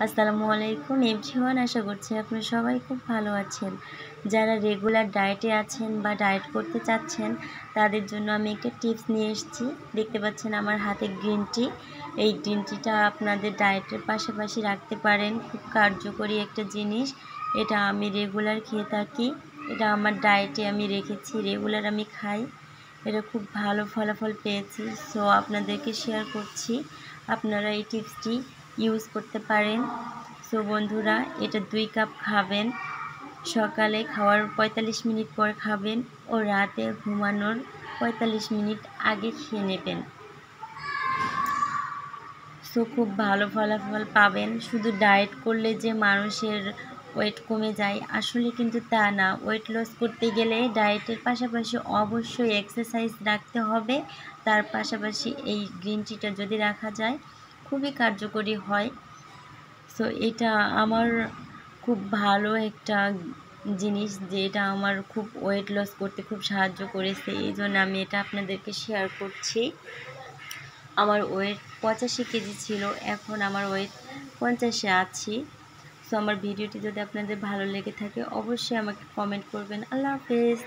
আসসালামু আলাইকুম এভরিওয়ান, আশা করছি আপনারা সবাই খুব ভালো আছেন। যারা রেগুলার ডায়েটে আছেন বা ডায়েট করতে চাচ্ছেন তাদের জন্য আমি একটা টিপস নিয়ে এসেছি। দেখতে পাচ্ছেন আমার হাতে গ্রিন টি। এই গ্রিন টিটা আপনাদের ডায়েটের পাশাপাশি রাখতে পারেন, খুব কার্যকরী একটা জিনিস। এটা আমি রেগুলার খেয়ে থাকি, এটা আমার ডায়েটে আমি রেখেছি, রেগুলার আমি খাই। এটা খুব ভালো ফলাফল পেয়েছি, সো আপনাদেরকে শেয়ার করছি। আপনারা এই টিপসটি ইউজ করতে পারেন। সো বন্ধুরা, এটা 2 কাপ খাবেন। সকালে খাওয়ার 45 মিনিট পর খাবেন ও রাতে ঘুমানোর 45 মিনিট আগে খেয়ে নেবেন। সো খুব ভালো ফলাফল পাবেন। শুধু ডায়েট করলে যে মানুষের ওয়েট কমে যায়, আসলে কিন্তু তা না। ওয়েট লস করতে গেলে ডায়েটের পাশাপাশি অবশ্যই এক্সারসাইজ রাখতে হবে। তার পাশাপাশি এই গ্রিন টিটা যদি রাখা যায় খুবই কার্যকরী হয়। সো এটা আমার খুব ভালো একটা জিনিস, যে এটা আমার খুব ওয়েট লস করতে খুব সাহায্য করেছে। এই জন্য আমি এটা আপনাদেরকে শেয়ার করছি। আমার ওয়েট 85 কেজি ছিল, এখন আমার ওয়েট 50-এ আছি। সো আমার ভিডিওটি যদি আপনাদের ভালো লেগে থাকে অবশ্যই আমাকে কমেন্ট করবেন। আল্লাহ হাফেজ।